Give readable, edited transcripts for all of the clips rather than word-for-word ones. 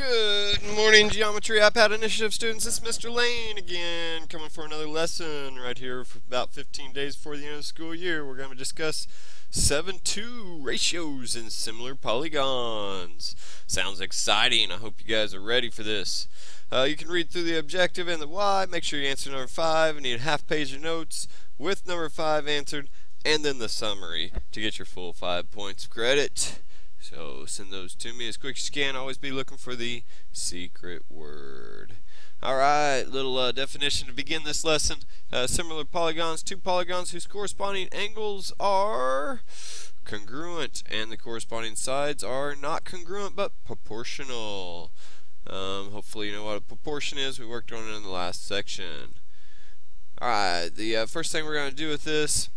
Good morning, Geometry iPad Initiative students. It's Mr. Lane again, coming for another lesson right here for about 15 days before the end of the school year. We're going to discuss 7:2 ratios in similar polygons. Sounds exciting. I hope you guys are ready for this. You can read through the objective and the why. Make sure you answer number 5. You need a half page of notes with number 5 answered, and then the summary to get your full 5 points of credit. So send those to me as quick as you can. Always be looking for the secret word. Alright, little definition to begin this lesson. Similar polygons, two polygons whose corresponding angles are congruent and the corresponding sides are not congruent but proportional. Hopefully you know what a proportion is. We worked on it in the last section. Alright, the first thing we're going to do with this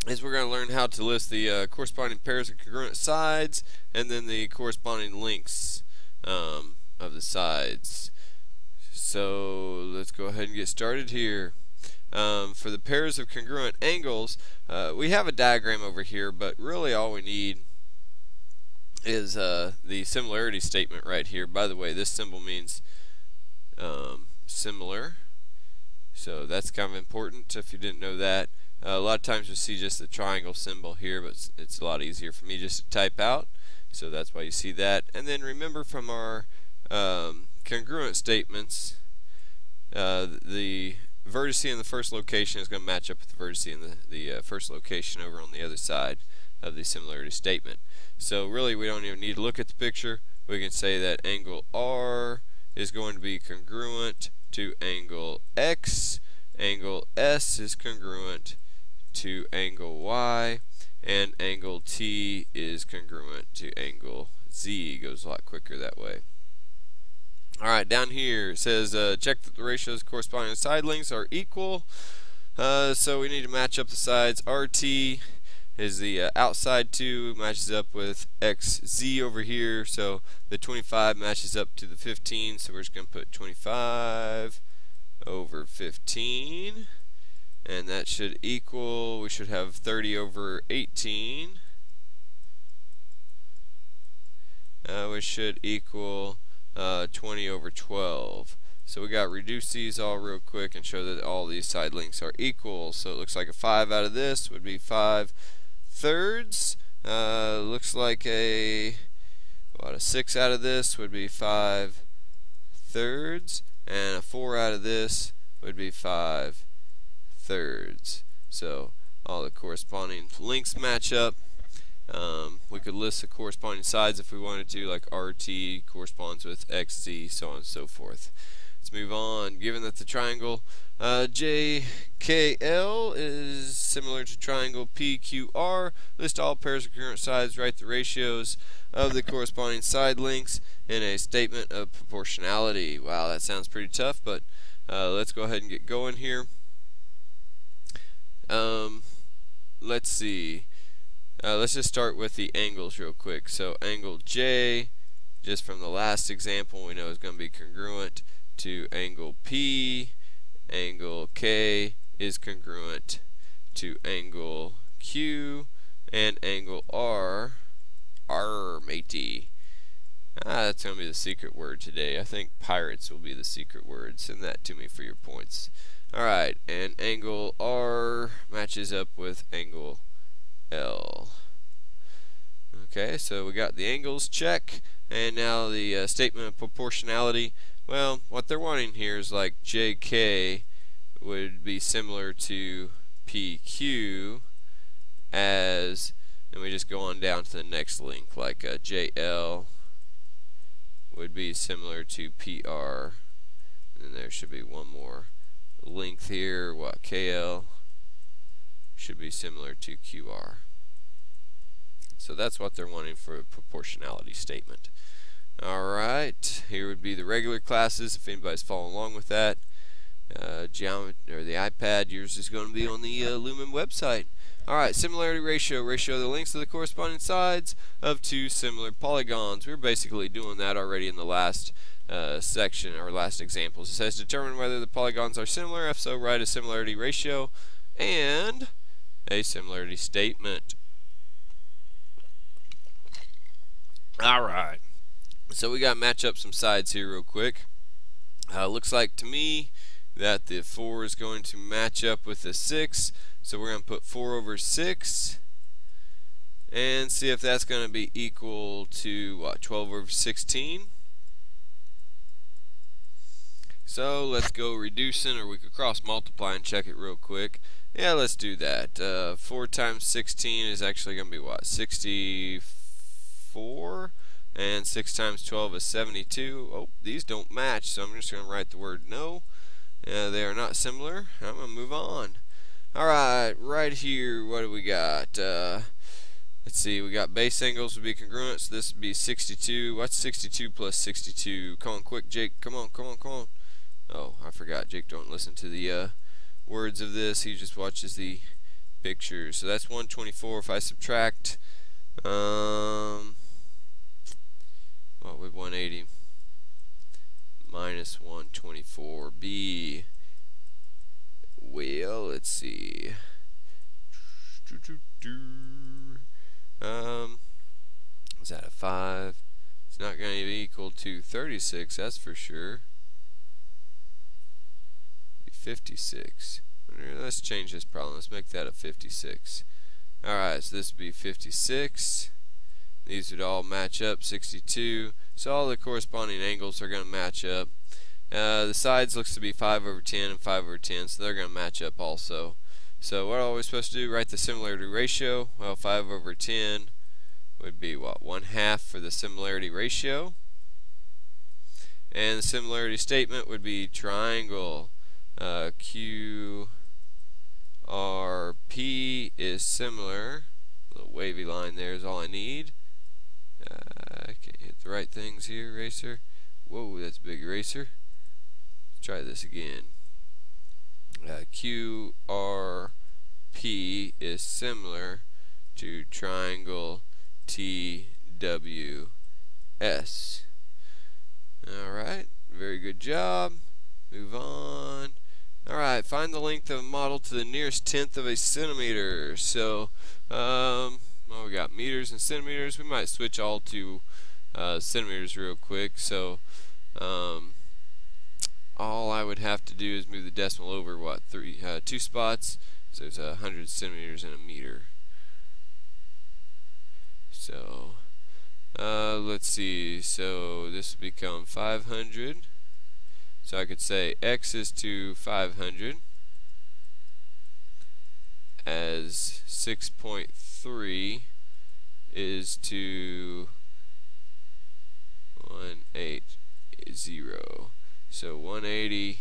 is we're going to learn how to list the corresponding pairs of congruent sides and then the corresponding lengths of the sides. So let's go ahead and get started here. For the pairs of congruent angles, we have a diagram over here, but really all we need is the similarity statement right here. By the way, this symbol means similar, so that's kind of important if you didn't know that. A lot of times you'll see just the triangle symbol here, but it's a lot easier for me just to type out, so that's why you see that. And then remember from our congruent statements, the vertice in the first location is going to match up with the vertice in the first location over on the other side of the similarity statement. So really we don't even need to look at the picture. We can say that angle R is going to be congruent to angle X, angle S is congruent to angle Y, and angle T is congruent to angle Z. Goes a lot quicker that way. Alright, down here it says check that the ratios corresponding to side lengths are equal. So we need to match up the sides. RT is the outside 2, matches up with XZ over here, so the 25 matches up to the 15, so we're just going to put 25 over 15. And that should equal, we should have 30 over 18, which should equal 20 over 12. So we got to reduce these all real quick and show that all these side lengths are equal. So it looks like a 5 out of this would be 5 thirds. Looks like a 6 out of this would be 5 thirds, and a 4 out of this would be 5 thirds. So all the corresponding lengths match up. We could list the corresponding sides if we wanted to, like RT corresponds with XZ, so on and so forth. Let's move on. Given that the triangle JKL is similar to triangle PQR, list all pairs of congruent sides, write the ratios of the corresponding side lengths in a statement of proportionality. Wow, that sounds pretty tough, but let's go ahead and get going here. Let's see. Let's just start with the angles real quick. So angle J, just from the last example, we know is going to be congruent to angle P. Angle K is congruent to angle Q, and angle R, matey. That's going to be the secret word today. I think pirates will be the secret word. Send that to me for your points. Alright, and angle R matches up with angle L. Okay, so we got the angles check, and now the statement of proportionality. Well, what they're wanting here is like JK would be similar to PQ as, and we just go on down to the next link, like JL would be similar to PR, and then there should be one more length here, KL should be similar to QR. So that's what they're wanting for a proportionality statement. Alright, here would be the regular classes if anybody's following along with that. Geometry or the iPad, yours is going to be on the Lumen website. Alright, similarity ratio, ratio of the lengths of the corresponding sides of two similar polygons. We were basically doing that already in the last section, or last examples. It says determine whether the polygons are similar. If so, write a similarity ratio and a similarity statement. Alright, So we got to match up some sides here real quick. Looks like to me that the 4 is going to match up with the 6. So we're going to put 4 over 6 and see if that's going to be equal to what, 12 over 16. So let's go reducing, or we could cross multiply and check it real quick. Yeah, let's do that. 4 times 16 is actually going to be what, 64? And 6 times 12 is 72. Oh, these don't match, so I'm just going to write the word no. They are not similar. I'm going to move on. Alright, right here, what do we got? Let's see, we got base angles would be congruent, so this would be 62. What's 62 plus 62? Come on, quick, Jake. Come on, come on, come on. Oh, I forgot. Jake don't listen to the words of this. He just watches the pictures. So that's 124. If I subtract, what would 180 minus 124 be? Well, let's see. Is that a 5? It's not going to be equal to 36, that's for sure. 56. Let's change this problem. Let's make that a 56. Alright, so this would be 56. These would all match up, 62. So all the corresponding angles are going to match up. The sides looks to be 5 over 10 and 5 over 10, so they're going to match up also. So what are we supposed to do? Write the similarity ratio. Well, 5 over 10 would be what? 1/2 for the similarity ratio. And the similarity statement would be triangle QRP is similar. A little wavy line there is all I need. I can't hit the right things here, eraser. Whoa, that's a big eraser. Let's try this again. QRP is similar to triangle TWS. Alright, very good job. Move on. Alright, find the length of a model to the nearest tenth of a centimeter. So, well, we got meters and centimeters. We might switch all to centimeters real quick. So, all I would have to do is move the decimal over, what, 2 spots. So there's 100 centimeters in a meter. So, let's see. So this will become 500. So I could say x is to 500 as 6.3 is to 180. So 180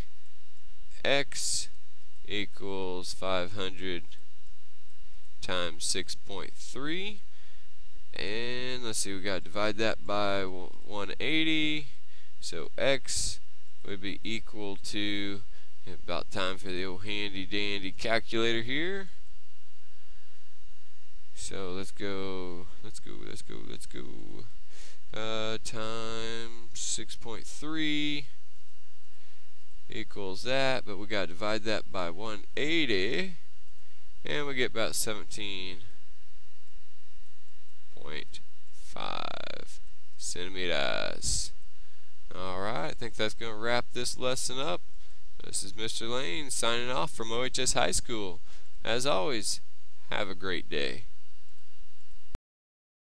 x equals 500 times 6.3. And let's see, we got to divide that by 180. So x would be equal to, about time for the old handy dandy calculator here. So let's go times 6.3 equals that, but we got to divide that by 180, and we get about 17.5 centimeters. Alright, I think that's going to wrap this lesson up. This is Mr. Lane signing off from OHS High School. As always, have a great day.